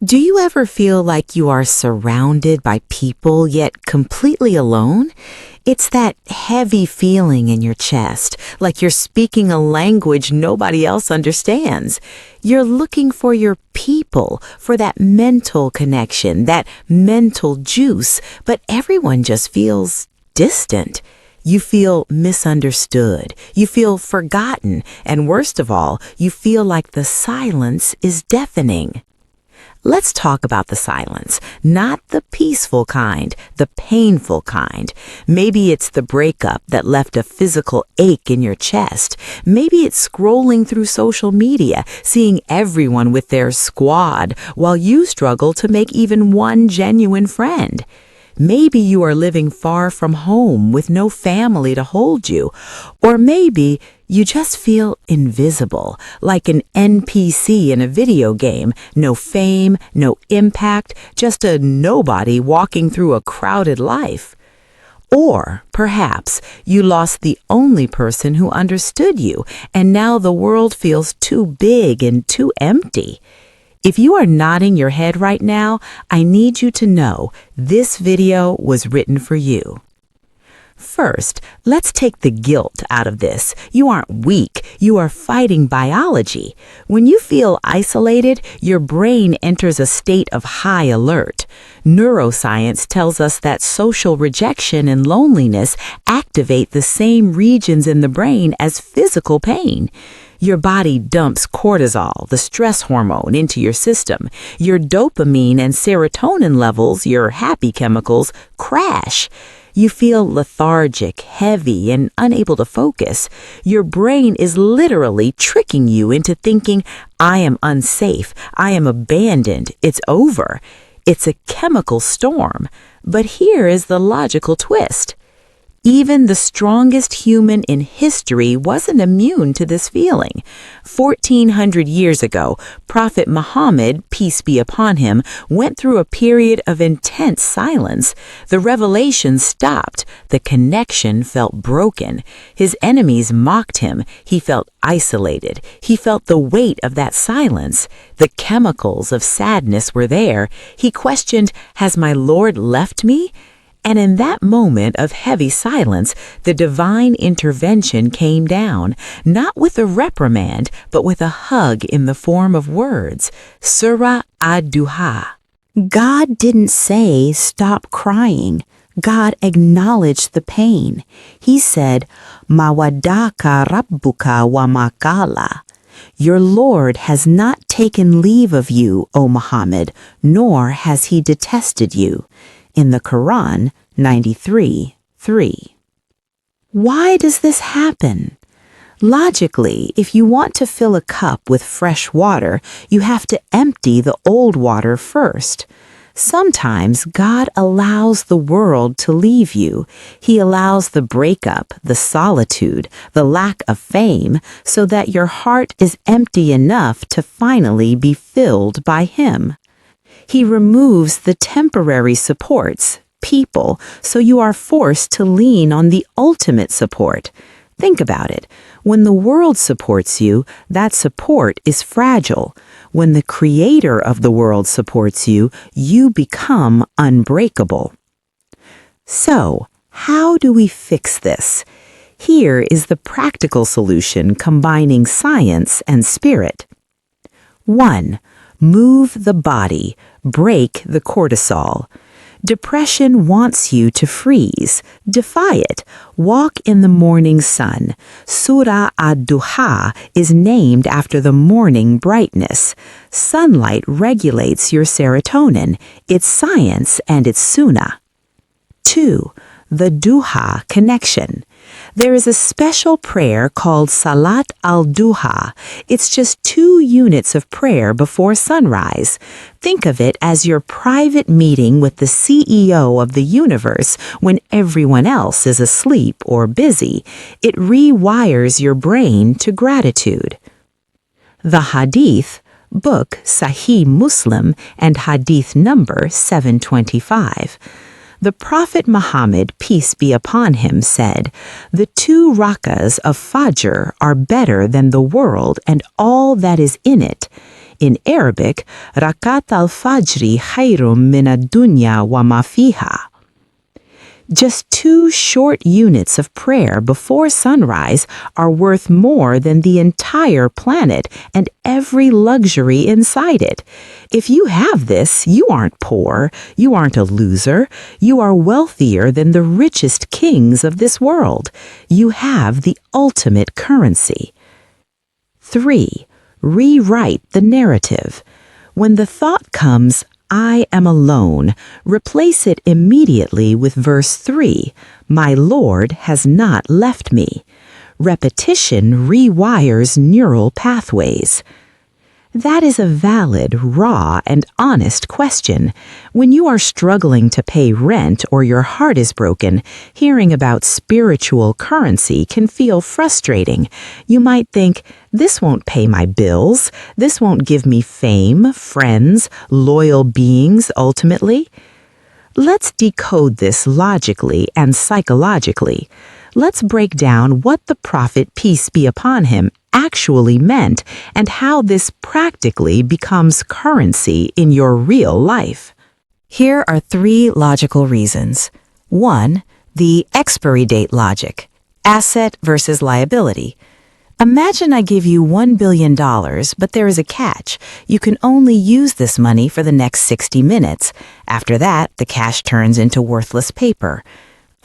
Do you ever feel like you are surrounded by people yet completely alone? It's that heavy feeling in your chest, like you're speaking a language nobody else understands. You're looking for your people, for that mental connection, that mental juice, but everyone just feels distant. You feel misunderstood, you feel forgotten, and worst of all, you feel like the silence is deafening. Let's talk about the silence, not the peaceful kind, the painful kind. Maybe it's the breakup that left a physical ache in your chest. Maybe it's scrolling through social media, seeing everyone with their squad, while you struggle to make even one genuine friend. Maybe you are living far from home with no family to hold you. Or maybe you just feel invisible, like an NPC in a video game. No fame, no impact, just a nobody walking through a crowded life. Or perhaps you lost the only person who understood you, and now the world feels too big and too empty. If you are nodding your head right now, I need you to know this video was written for you. First, let's take the guilt out of this. You aren't weak, you are fighting biology. When you feel isolated, your brain enters a state of high alert. Neuroscience tells us that social rejection and loneliness activate the same regions in the brain as physical pain. Your body dumps cortisol, the stress hormone, into your system. Your dopamine and serotonin levels, your happy chemicals, crash. You feel lethargic, heavy, and unable to focus. Your brain is literally tricking you into thinking, I am unsafe, I am abandoned, it's over. It's a chemical storm. But here is the logical twist. Even the strongest human in history wasn't immune to this feeling. 1400 years ago, Prophet Muhammad, peace be upon him, went through a period of intense silence. The revelation stopped. The connection felt broken. His enemies mocked him. He felt isolated. He felt the weight of that silence. The chemicals of sadness were there. He questioned, has my Lord left me? And in that moment of heavy silence, the divine intervention came down, not with a reprimand, but with a hug in the form of words. Surah Ad-Duha. God didn't say, stop crying. God acknowledged the pain. He said, Ma waddaka rabbuka wa ma qala. Your Lord has not taken leave of you, O Muhammad, nor has he detested you. In the Quran, 93:3. Why does this happen? Logically, if you want to fill a cup with fresh water, you have to empty the old water first. Sometimes God allows the world to leave you. He allows the breakup, the solitude, the lack of fame, so that your heart is empty enough to finally be filled by Him. He removes the temporary supports, people, so you are forced to lean on the ultimate support. Think about it. When the world supports you, that support is fragile. When the creator of the world supports you, you become unbreakable. So, how do we fix this? Here is the practical solution combining science and spirit. 1. Move the body. Break the cortisol. Depression wants you to freeze. Defy it. Walk in the morning sun. Surah Ad-Duha is named after the morning brightness. Sunlight regulates your serotonin. It's science and it's sunnah. 2. The Duha connection. There is a special prayer called Salat al-Duha. It's just 2 units of prayer before sunrise. Think of it as your private meeting with the CEO of the universe when everyone else is asleep or busy. It rewires your brain to gratitude. The Hadith, book Sahih Muslim and Hadith number 725. The Prophet Muhammad, peace be upon him, said, the 2 Rak'ahs of Fajr are better than the world and all that is in it. In Arabic, Rak'at al-Fajri khayrum min ad-dunya wa ma fiha. Just 2 short units of prayer before sunrise are worth more than the entire planet and every luxury inside it. If you have this, you aren't poor, you aren't a loser, you are wealthier than the richest kings of this world. You have the ultimate currency. 3. Rewrite the narrative. When the thought comes, I am alone, replace it immediately with verse 3, my Lord has not left me. Repetition rewires neural pathways. That is a valid, raw, and honest question. When you are struggling to pay rent or your heart is broken, hearing about spiritual currency can feel frustrating. You might think, this won't pay my bills, this won't give me fame, friends, loyal beings ultimately. Let's decode this logically and psychologically. Let's break down what the prophet, peace be upon him, actually meant and how this practically becomes currency in your real life. Here are 3 logical reasons. 1. The expiry date logic. Asset versus liability. Imagine I give you $1 billion, but there is a catch. You can only use this money for the next 60 minutes. After that, the cash turns into worthless paper.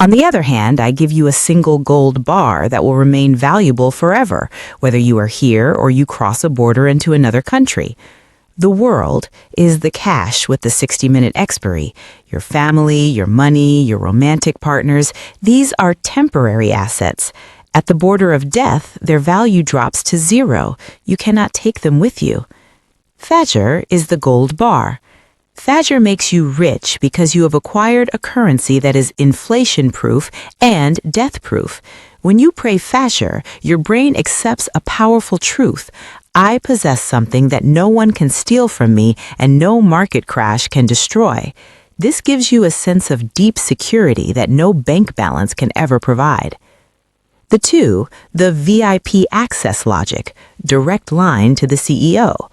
On the other hand, I give you a single gold bar that will remain valuable forever, whether you are here or you cross a border into another country. The world is the cash with the 60-minute expiry. Your family, your money, your romantic partners, these are temporary assets. At the border of death, their value drops to 0. You cannot take them with you. Fajr is the gold bar. Fajr makes you rich because you have acquired a currency that is inflation-proof and death-proof. When you pray Fajr, your brain accepts a powerful truth. I possess something that no one can steal from me and no market crash can destroy. This gives you a sense of deep security that no bank balance can ever provide. The 2, the VIP access logic, direct line to the CEO.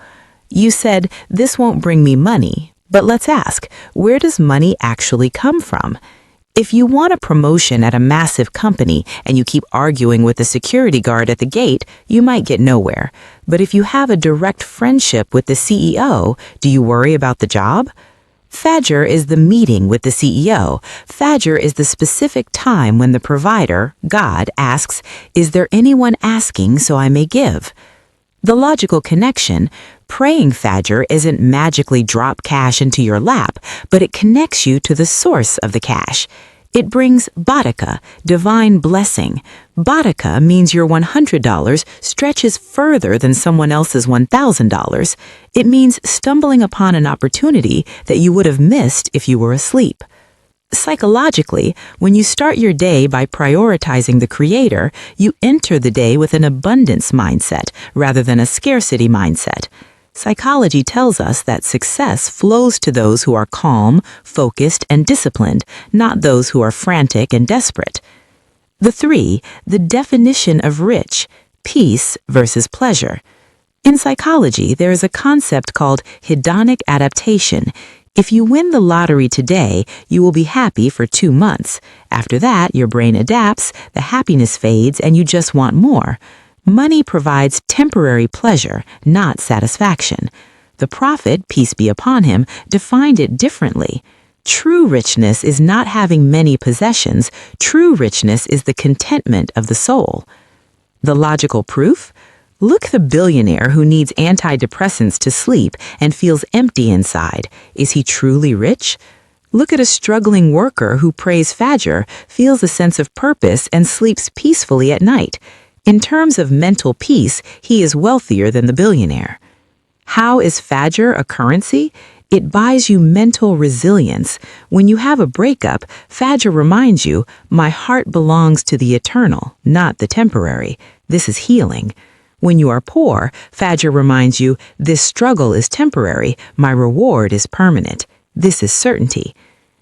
You said, this won't bring me money. But let's ask, where does money actually come from? If you want a promotion at a massive company and you keep arguing with the security guard at the gate, you might get nowhere. But if you have a direct friendship with the CEO, do you worry about the job? Fajr is the meeting with the CEO. Fajr is the specific time when the provider, God, asks, is there anyone asking so I may give? The logical connection, praying Fajr isn't magically drop cash into your lap, but it connects you to the source of the cash. It brings barakah, divine blessing. Barakah means your $100 stretches further than someone else's $1,000. It means stumbling upon an opportunity that you would have missed if you were asleep. Psychologically, when you start your day by prioritizing the Creator, you enter the day with an abundance mindset rather than a scarcity mindset. Psychology tells us that success flows to those who are calm, focused, and disciplined, not those who are frantic and desperate. The 3, the definition of rich, peace versus pleasure. In psychology, there is a concept called hedonic adaptation. If you win the lottery today, you will be happy for 2 months. After that, your brain adapts, the happiness fades, and you just want more. Money provides temporary pleasure, not satisfaction. The prophet, peace be upon him, defined it differently. True richness is not having many possessions. True richness is the contentment of the soul. The logical proof? Look at the billionaire who needs antidepressants to sleep and feels empty inside. Is he truly rich? Look at a struggling worker who prays Fajr, feels a sense of purpose, and sleeps peacefully at night. In terms of mental peace, he is wealthier than the billionaire. How is Fajr a currency? It buys you mental resilience. When you have a breakup, Fajr reminds you, my heart belongs to the eternal, not the temporary. This is healing. When you are poor, Fajr reminds you, this struggle is temporary, my reward is permanent. This is certainty.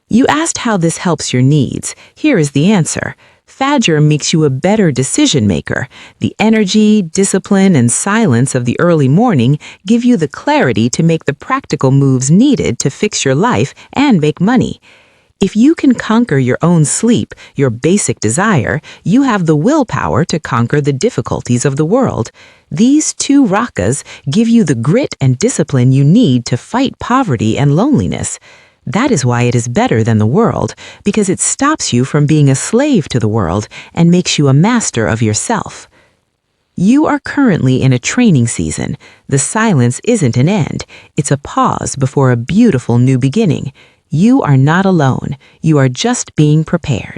You asked how this helps your needs. Here is the answer. Fajr makes you a better decision maker. The energy, discipline, and silence of the early morning give you the clarity to make the practical moves needed to fix your life and make money. If you can conquer your own sleep, your basic desire, you have the willpower to conquer the difficulties of the world. These two rak'ahs give you the grit and discipline you need to fight poverty and loneliness. That is why it is better than the world, because it stops you from being a slave to the world and makes you a master of yourself. You are currently in a training season. The silence isn't an end. It's a pause before a beautiful new beginning. You are not alone. You are just being prepared.